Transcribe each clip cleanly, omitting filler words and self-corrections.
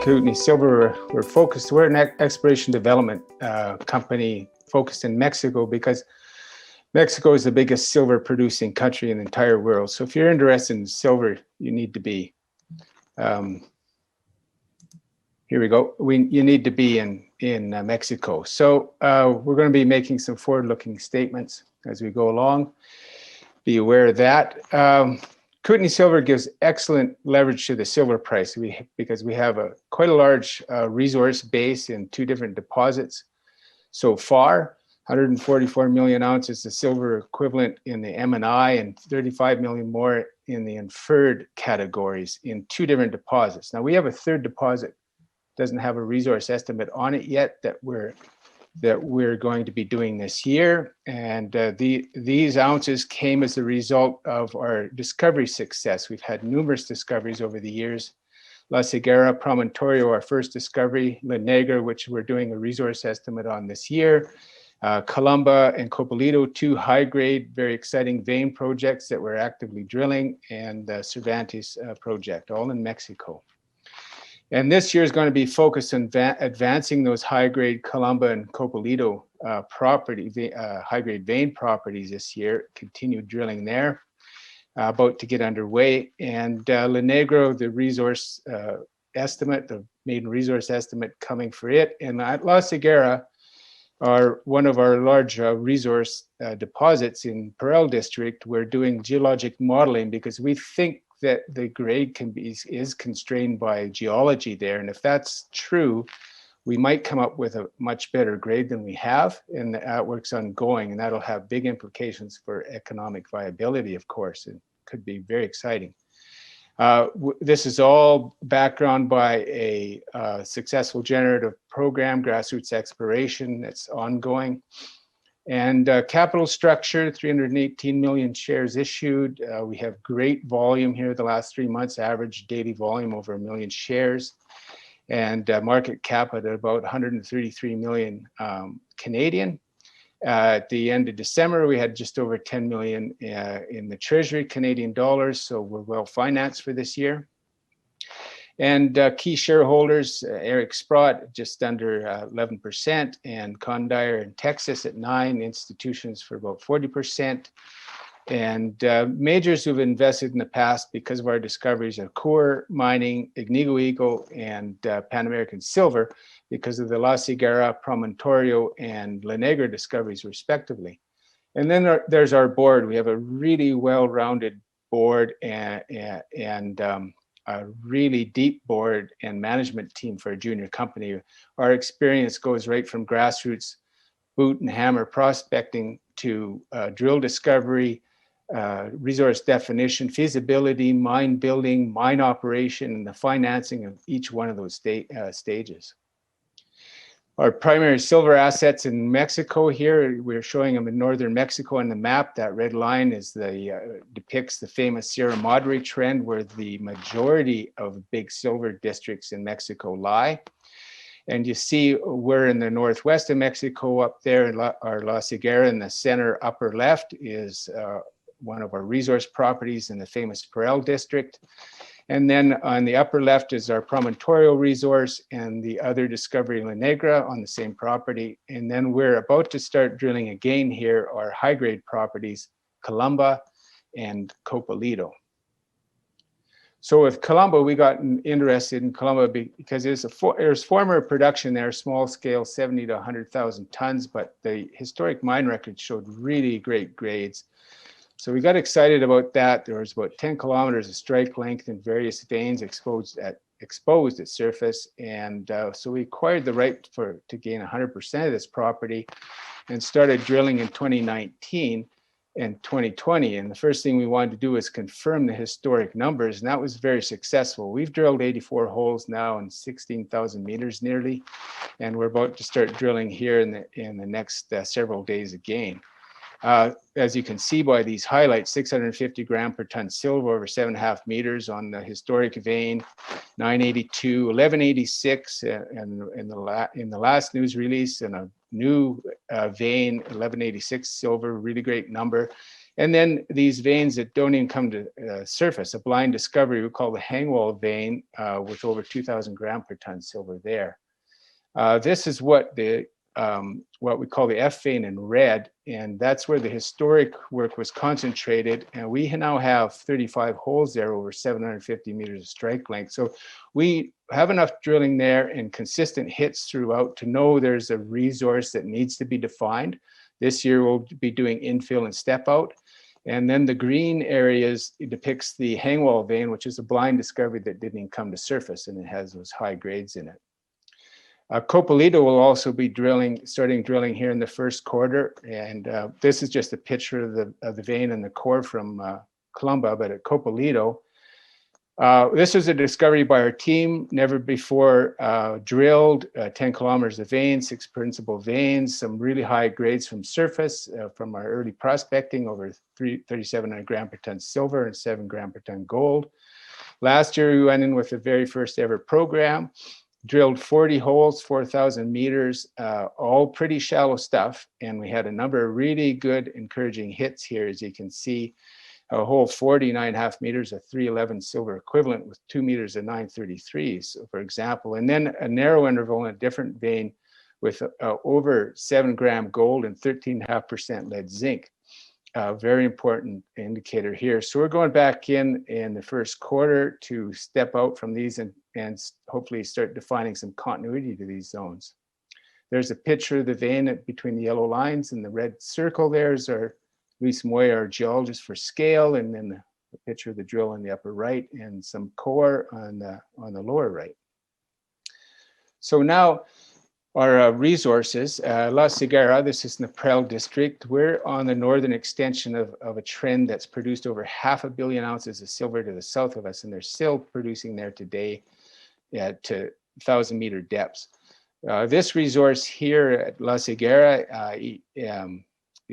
Kootenay Silver, we're an exploration development company focused in Mexico because Mexico is the biggest silver producing country in the entire world. So if you're interested in silver, you need to be, here we go, you need to be in Mexico. So we're going to be making some forward-looking statements as we go along. Be aware of that. Kootenay Silver gives excellent leverage to the silver price because we have quite a large resource base in two different deposits so far. 144 million ounces of silver equivalent in the M&I and 35 million more in the inferred categories in two different deposits. Now we have a third deposit, doesn't have a resource estimate on it yet, that we're going to be doing this year. And these ounces came as a result of our discovery success. We've had numerous discoveries over the years. La Ciguera, Promontorio, our first discovery, La Negra, which we're doing a resource estimate on this year. Colombia and Coppolito, two high-grade, very exciting vein projects that we're actively drilling, and the Cervantes project, all in Mexico. And this year is going to be focused on advancing those high-grade Colombia and Coppolito high-grade vein properties this year, continue drilling there, about to get underway. And La Negra, the resource estimate, the maiden resource estimate coming for it. And at La Ciguera, one of our large resource deposits in Parel district, we're doing geologic modeling because we think that the grade is constrained by geology there. And if that's true, we might come up with a much better grade than we have, and that work's ongoing, and that'll have big implications for economic viability, of course. It could be very exciting. This is all background by a successful generative program, grassroots exploration, that's ongoing. And capital structure, 318 million shares issued. We have great volume here the last 3 months, average daily volume over 1 million shares. And market cap at about 133 million Canadian. At the end of December, we had just over 10 million in the treasury, Canadian dollars, so we're well financed for this year. And key shareholders, Eric Sprott, just under 11%, and Condire in Texas at 9%, institutions for about 40%. And majors who've invested in the past because of our discoveries are KOOYF Mining, Agnico Eagle, and Pan American Silver, because of the La Ciguera, Promontorio, and La Negra discoveries, respectively. And then there's our board. We have a really well-rounded board and a really deep board and management team for a junior company. Our experience goes right from grassroots boot and hammer prospecting to drill discovery, resource definition, feasibility, mine building, mine operation, and the financing of each one of those stages. Our primary silver assets in Mexico here, we're showing them in northern Mexico on the map. That red line is depicts the famous Sierra Madre trend, where the majority of big silver districts in Mexico lie. And you see we're in the northwest of Mexico up there, our La Ciguera in the center upper left is one of our resource properties in the famous Parel district. And then on the upper left is our Promontorio resource and the other discovery, La Negra, on the same property. And then we're about to start drilling again here, our high-grade properties, Colombia and Coppolito. So with Colombia, we got interested in Colombia because there's former production there, small scale, 70 to 100,000 tons, but the historic mine record showed really great grades. So we got excited about that. There was about 10 kilometers of strike length in various veins exposed at surface. And so we acquired the right to gain 100% of this property and started drilling in 2019 and 2020. And the first thing we wanted to do was confirm the historic numbers, and that was very successful. We've drilled 84 holes now in 16,000 meters nearly, and we're about to start drilling here in the next several days again. As you can see by these highlights, 650 gram per ton silver over 7.5 meters on the historic vein, 982, 1186 in the last news release, and a new vein, 1186 silver, really great number. And then these veins that don't even come to surface, a blind discovery we call the hangwall vein with over 2,000 gram per ton silver there. This is what we call the F vein in red, and that's where the historic work was concentrated. And we now have 35 holes there, over 750 meters of strike length. So we have enough drilling there and consistent hits throughout to know there's a resource that needs to be defined. This year we'll be doing infill and step out. And then the green areas depicts the hangwall vein, which is a blind discovery that didn't even come to surface, and it has those high grades in it. Coppolito will also be starting drilling here in the first quarter. And this is just a picture of the vein and the core from Colombia, but at Coppolito. This was a discovery by our team, never before drilled, 10 kilometers of veins, 6 principal veins, some really high grades from surface from our early prospecting, over 3,700 gram per ton silver and 7 gram per ton gold. Last year, we went in with the very first ever program, drilled 40 holes, 4,000 meters, all pretty shallow stuff. And we had a number of really good, encouraging hits here, as you can see. A hole 49.5 meters, a 311 silver equivalent with 2 meters of 933, so for example. And then a narrow interval in a different vein with over 7 gram gold and 13.5% lead zinc. Very important indicator here. So we're going back in the first quarter to step out from these and hopefully start defining some continuity to these zones. There's a picture of the vein between the yellow lines and the red circle. There's our Luis Moya, our geologist for scale, and then the picture of the drill in the upper right and some core on the lower right. So now our resources, La Ciguera, this is in the Prel district. We're on the northern extension of a trend that's produced over 500 million ounces of silver to the south of us, and they're still producing there today to 1,000-meter depths. This resource here at La Ciguera,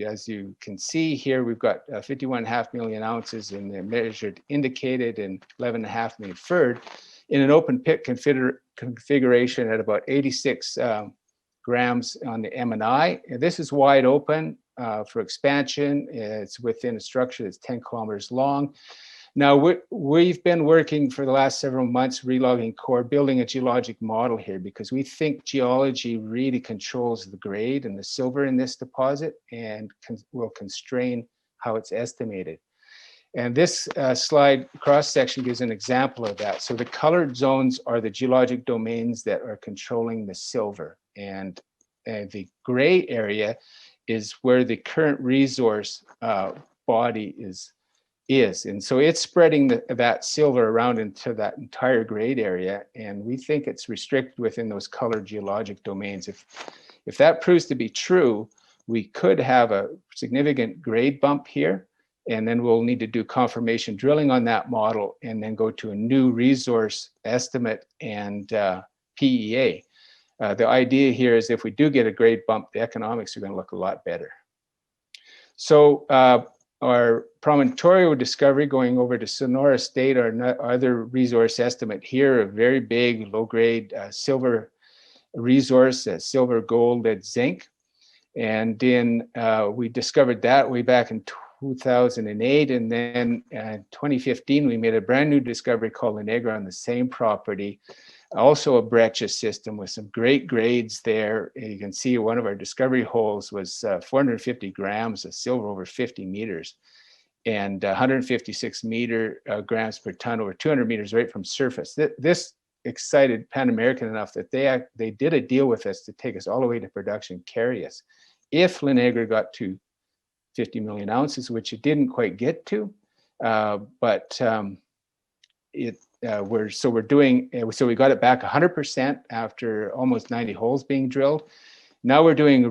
as you can see here, we've got 51.5 million ounces in the measured indicated and 11.5 million inferred in an open pit configuration at about 86 grams on the M&I. And this is wide open for expansion. It's within a structure that's 10 kilometers long. Now, we've been working for the last several months relogging core, building a geologic model here, because we think geology really controls the grade and the silver in this deposit and will constrain how it's estimated. And this slide cross-section gives an example of that. So the colored zones are the geologic domains that are controlling the silver. And the gray area is where the current resource body is. And so it's spreading that silver around into that entire grade area. And we think it's restricted within those colored geologic domains. If that proves to be true, we could have a significant grade bump here. And then we'll need to do confirmation drilling on that model and then go to a new resource estimate and PEA. The idea here is if we do get a grade bump, the economics are going to look a lot better. So our Promontorio discovery going over to Sonora State, our other resource estimate here, a very big low-grade silver resource, silver, gold, and zinc. And then we discovered that way back in 2008. And then in 2015, we made a brand new discovery called La Negra on the same property, also a breccia system with some great grades there. And you can see one of our discovery holes was 450 grams of silver over 50 meters and 156 grams per ton over 200 meters right from surface. This excited Pan American enough that they did a deal with us to take us all the way to production, carry us. If La Negra got to 50 million ounces, which it didn't quite get to, so we got it back 100% after almost 90 holes being drilled. Now we're doing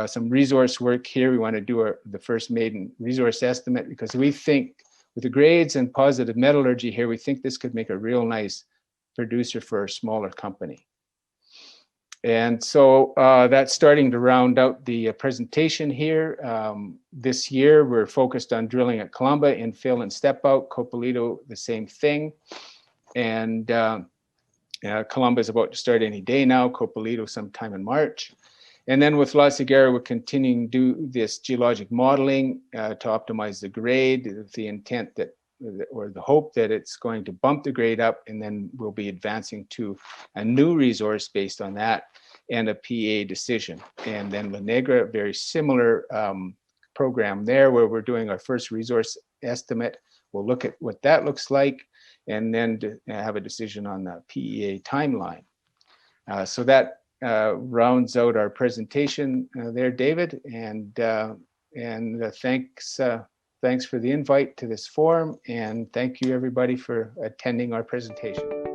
some resource work here. We want to do the first maiden resource estimate because we think with the grades and positive metallurgy here, we think this could make a real nice producer for a smaller company. And so that's starting to round out the presentation here. This year, we're focused on drilling at Colombia, infill and step out. Coppolito, the same thing. And Colombia is about to start any day now. Coppolito sometime in March. And then with La Ceguera, we're continuing to do this geologic modeling to optimize the grade, with the intent that, or the hope that it's going to bump the grade up, and then we'll be advancing to a new resource based on that and a PEA decision. And then La Negra, very similar program there, where we're doing our first resource estimate. We'll look at what that looks like, and then to have a decision on the PEA timeline. So that rounds out our presentation there, David, and thanks for the invite to this forum, and thank you everybody for attending our presentation.